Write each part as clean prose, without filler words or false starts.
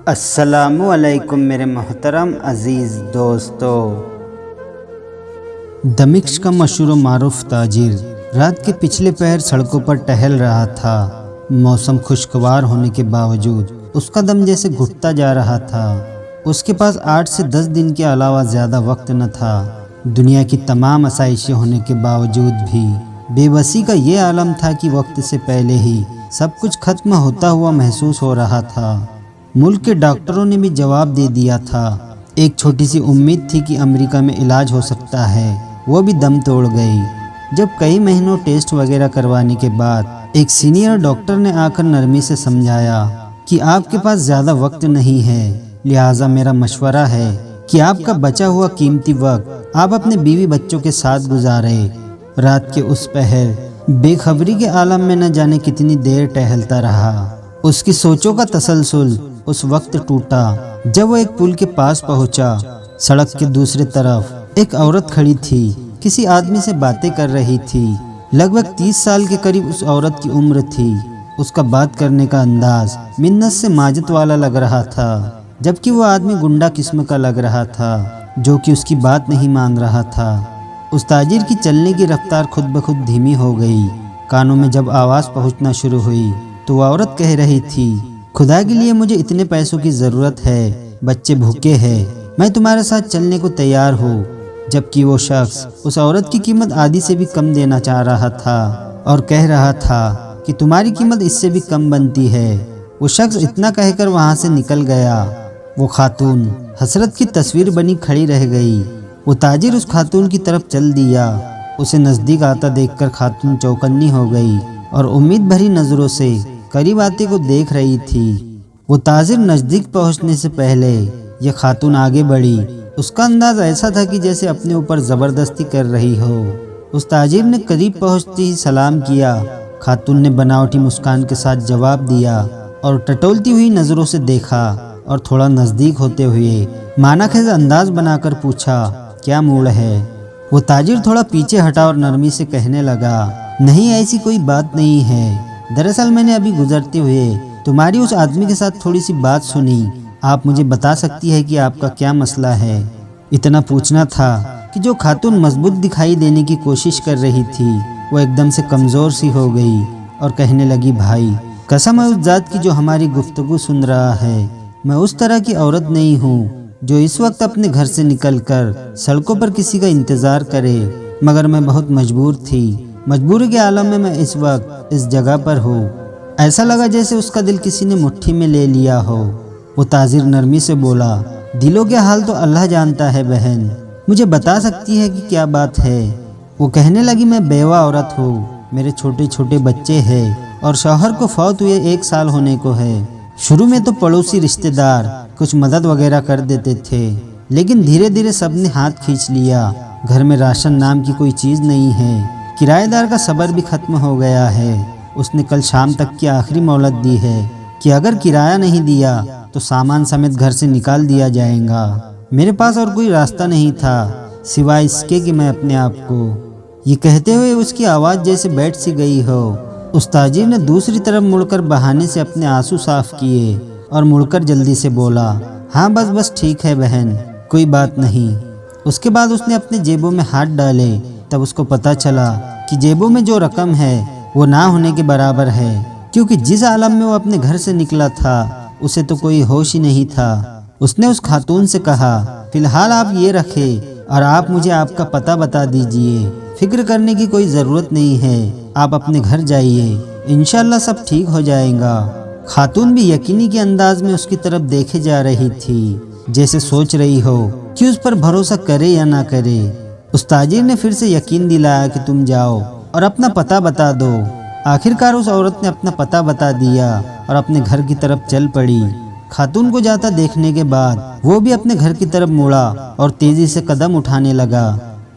السلام علیکم میرے محترم عزیز دوستو۔ دمشق کا مشہور و معروف تاجر رات کے پچھلے پہر سڑکوں پر ٹہل رہا تھا۔ موسم خوشگوار ہونے کے باوجود اس کا دم جیسے گھٹتا جا رہا تھا۔ اس کے پاس 8 سے 10 دن کے علاوہ زیادہ وقت نہ تھا۔ دنیا کی تمام آسائشیں ہونے کے باوجود بھی بے بسی کا یہ عالم تھا کہ وقت سے پہلے ہی سب کچھ ختم ہوتا ہوا محسوس ہو رہا تھا۔ ملک کے ڈاکٹروں نے بھی جواب دے دیا تھا۔ ایک چھوٹی سی امید تھی کہ امریکہ میں علاج ہو سکتا ہے، وہ بھی دم توڑ گئی۔ جب کئی مہینوں ٹیسٹ وغیرہ کروانے کے بعد ایک سینئر ڈاکٹر نے آ کر نرمی سے سمجھایا کہ آپ کے پاس زیادہ وقت نہیں ہے، لہٰذا میرا مشورہ ہے کہ آپ کا بچا ہوا قیمتی وقت آپ اپنے بیوی بچوں کے ساتھ گزاریں۔ رات کے اس پہر بے خبری کے عالم میں نہ جانے کتنی دیر ٹہلتا رہا۔ اس کی سوچوں کا تسلسل اس وقت ٹوٹا جب وہ ایک پل کے پاس پہنچا۔ سڑک کے دوسری طرف ایک عورت کھڑی تھی، کسی آدمی سے باتیں کر رہی تھی۔ لگ بھگ 30 سال کے قریب اس عورت کی عمر تھی۔ اس کا بات کرنے کا انداز منت سے ماجت والا لگ رہا تھا، جبکہ وہ آدمی گنڈا قسم کا لگ رہا تھا جو کہ اس کی بات نہیں مان رہا تھا۔ اس تاجر کی چلنے کی رفتار خود بخود دھیمی ہو گئی۔ کانوں میں جب آواز پہنچنا شروع ہوئی تو وہ عورت کہہ رہی تھی، خدا کے لیے مجھے اتنے پیسوں کی ضرورت ہے، بچے بھوکے ہیں، میں تمہارے ساتھ چلنے کو تیار ہوں۔ جبکہ وہ شخص اس عورت کی قیمت آدھی سے بھی کم دینا چاہ رہا تھا اور کہہ رہا تھا کہ تمہاری قیمت اس سے بھی کم بنتی ہے۔ وہ شخص اتنا کہہ کر وہاں سے نکل گیا۔ وہ خاتون حسرت کی تصویر بنی کھڑی رہ گئی۔ وہ تاجر اس خاتون کی طرف چل دیا۔ اسے نزدیک آتا دیکھ کر خاتون چوکنی ہو گئی اور امید بھری نظروں سے قریب آتے کو دیکھ رہی تھی۔ وہ تاجر نزدیک پہنچنے سے پہلے یہ خاتون آگے بڑھی۔ اس کا انداز ایسا تھا کہ جیسے اپنے اوپر زبردستی کر رہی ہو۔ اس تاجر نے قریب پہنچتے ہی سلام کیا۔ خاتون نے بناوٹی مسکان کے ساتھ جواب دیا اور ٹٹولتی ہوئی نظروں سے دیکھا اور تھوڑا نزدیک ہوتے ہوئے معنی خیز انداز بنا کر پوچھا، کیا موڑ ہے؟ وہ تاجر تھوڑا پیچھے ہٹا اور نرمی سے کہنے لگا، نہیں ایسی کوئی بات نہیں ہے، دراصل میں نے ابھی گزرتے ہوئے تمہاری اس آدمی کے ساتھ تھوڑی سی بات سنی، آپ مجھے بتا سکتی ہے کہ آپ کا کیا مسئلہ ہے؟ اتنا پوچھنا تھا کہ جو خاتون مضبوط دکھائی دینے کی کوشش کر رہی تھی وہ ایک دم سے کمزور سی ہو گئی اور کہنے لگی، بھائی قسم ہے اس ذات کی جو ہماری گفتگو سن رہا ہے، میں اس طرح کی عورت نہیں ہوں جو اس وقت اپنے گھر سے نکل کر سڑکوں پر کسی کا انتظار کرے، مگر میں بہت مجبور تھی۔ مجبوری کے عالم میں اس وقت اس جگہ پر ہوں۔ ایسا لگا جیسے اس کا دل کسی نے مٹھی میں لے لیا ہو۔ وہ تاجر نرمی سے بولا، دلوں کے حال تو اللہ جانتا ہے بہن، مجھے بتا سکتی ہے کہ کیا بات ہے؟ وہ کہنے لگی، میں بیوہ عورت ہوں، میرے چھوٹے چھوٹے بچے ہیں اور شوہر کو فوت ہوئے 1 سال ہونے کو ہے۔ شروع میں تو پڑوسی رشتہ دار کچھ مدد وغیرہ کر دیتے تھے، لیکن دھیرے دھیرے سب نے ہاتھ کھینچ لیا۔ گھر میں راشن نام کی کوئی چیز نہیں ہے، کرایہ دار کا صبر بھی ختم ہو گیا ہے۔ اس نے کل شام تک کی آخری مہلت دی ہے کہ اگر کرایہ نہیں دیا تو سامان سمیت گھر سے نکال دیا جائے گا۔ میرے پاس اور کوئی راستہ نہیں تھا سوائے اس کے کہ میں اپنے آپ کو، یہ کہتے ہوئے اس کی آواز جیسے بیٹھ سی گئی ہو۔ اس تاجر نے دوسری طرف مڑ کر بہانے سے اپنے آنسو صاف کیے اور مڑ کر جلدی سے بولا، ہاں بس ٹھیک ہے بہن، کوئی بات نہیں۔ اس کے بعد اس نے اپنے جیبوں میں ہاتھ ڈالے، تب اس کو پتہ چلا کہ جیبوں میں جو رقم ہے وہ نہ ہونے کے برابر ہے، کیونکہ جس عالم میں وہ اپنے گھر سے نکلا تھا اسے تو کوئی ہوش ہی نہیں تھا۔ اس نے اس خاتون سے کہا، فی الحال آپ یہ رکھیں اور آپ مجھے آپ کا پتہ بتا دیجئے، فکر کرنے کی کوئی ضرورت نہیں ہے، آپ اپنے گھر جائیے، انشاءاللہ سب ٹھیک ہو جائے گا۔ خاتون بھی یقینی کے انداز میں اس کی طرف دیکھے جا رہی تھی، جیسے سوچ رہی ہو کہ اس پر بھروسہ کرے یا نہ کرے۔ اس تاجر نے پھر سے یقین دلایا کہ تم جاؤ اور اپنا پتہ بتا دو۔ آخرکار اس عورت نے اپنا پتہ بتا دیا اور اپنے گھر کی طرف چل پڑی۔ خاتون کو جاتا دیکھنے کے بعد وہ بھی اپنے گھر کی طرف مڑا اور تیزی سے قدم اٹھانے لگا۔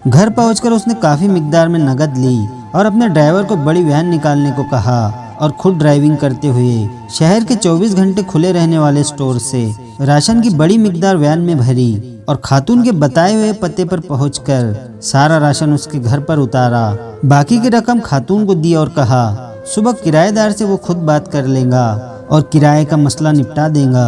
گھر پہنچ کر اس نے کافی مقدار میں نقد لی اور اپنے ڈرائیور کو بڑی وین نکالنے کو کہا اور خود ڈرائیونگ کرتے ہوئے شہر کے 24 گھنٹے کھلے رہنے والے سٹور سے راشن کی بڑی مقدار وین میں بھری اور خاتون کے بتائے ہوئے پتے پر پہنچ کر سارا راشن اس کے گھر پر اتارا۔ باقی کی رقم خاتون کو دی اور کہا، صبح کرایہ دار سے وہ خود بات کر لے گا اور کرائے کا مسئلہ نپٹا دے گا۔